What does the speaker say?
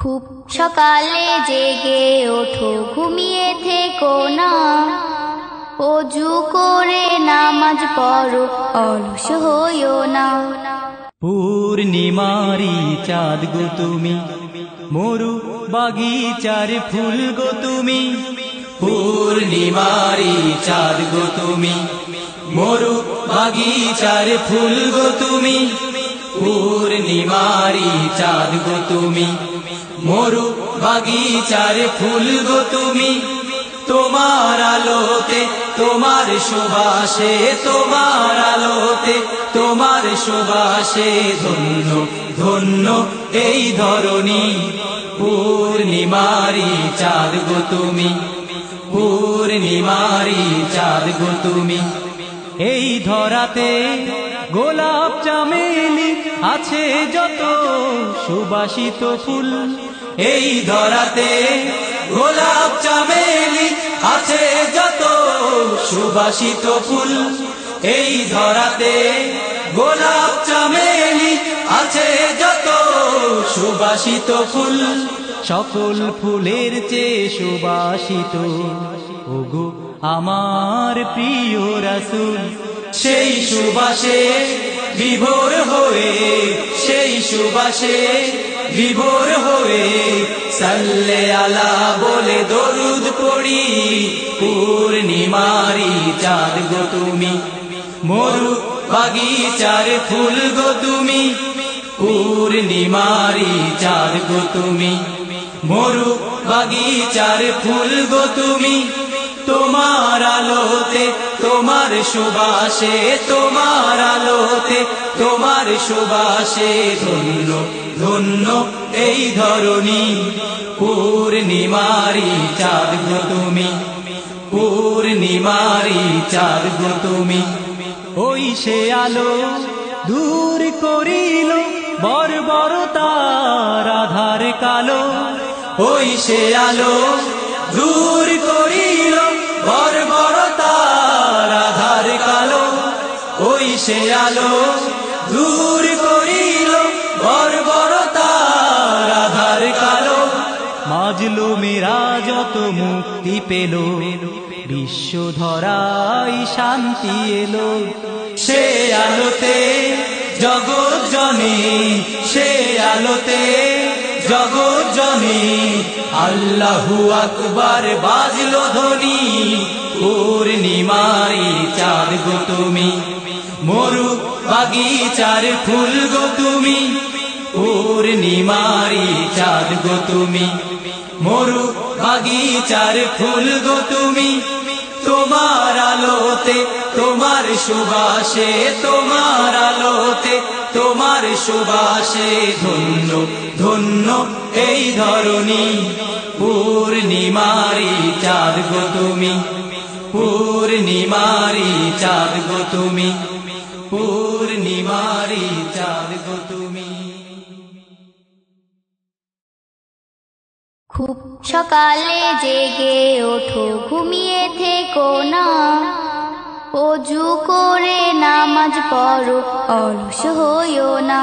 খুব সকালে জেগে ওঠো, ঘুমিয়ে থেকো না, অজু করে নামাজ পড়ো, অলস হইও না। পূর্ণিমারি চাঁদ গো তুমি, মরু বাগিচার ফুল গো তুমি। পূর্ণিমারি চাঁদ গো তুমি, মরু বাগিচার ফুল গো তুমি। পূর্ণিমারি চাঁদ গো তুমি, মরু বাগিচার ফুল গো তুমি। তোমার আলোতে তোমার সুবাসে, তোমার আলোতে তোমার সুবাসে ধন্য ধন্য এই ধরণী। পূর্ণিমারি চাঁদ গো তুমি, পূর্ণিমারি চাঁদ গো তুমি। এই ধরাতে গোলাপ চামেলি আছে যত সুবাসিত ফুল। এই ধরাতে গোলাপ চামেলি আছে যত সুবাসিত ফুল। এই ধরাতে গোলাপ চামেলি আছে যত সুবাসিত ফুল। সকল ফুলের চেয়ে সুবাসিত ওগো আমার প্রিয় রাসূল। সেই সুবাসে বিভোর হয়ে, সেই সুবাসে বিভোর হয়ে সাল্লে আলা বলে দরুদ পড়ি। পূর্ণিমারি চাঁদ গো তুমি, মরু বাগিচার ফুল গো তুমি। পূর্ণিমারি চাঁদ গো তুমি, মরু বাগিচার ফুল গো তুমি। তোমার আলোতে তোমার সুবাসে, তোমার আলোতে তোমার সুবাসে ধন্য ধন্য এই ধরণী। পূর্ণিমারি চাঁদ গো তুমি, পূর্ণিমারি চাঁদ গো তুমি। ওই সে আলো দূর করিল বর্বরতার আধার কালো। ওই সে আলো দূর করিল বর্বরতার আধার কালো। ওই সে আলো দূর করিল বর্বরতার আধার কালো। মাজলুমেরা যত মুক্তি পেল, বিশ্ব ধরাই শান্তি এলো। সে আলোতে জগৎ জনে, সে আলোতে জগৎ জনে আল্লাহু আকবার বাজলো ধ্বনি। পূর্ণিমারি চাঁদ গো তুমি, মরু বাগিচার ফুল গো তুমি। পূর্ণিমারি চাঁদ গো তুমি, মরু বাগিচার ফুল গো তুমি। তোমার আলোতে তোমার সুবাসে, তোমার আলোতে তোমার সুবাসে ধন্য ধন্য এই ধরণী। পূর্ণিমারি চাঁদ গো তুমি, পূর্ণিমারি চাঁদ গো তুমি। পূর্ণিমারি চাঁদ গো তুমি। খুব সকালে জেগে ওঠো, ঘুমিয়ে থেকো না, অজু করে নামাজ পড়ো, অলস হইও না।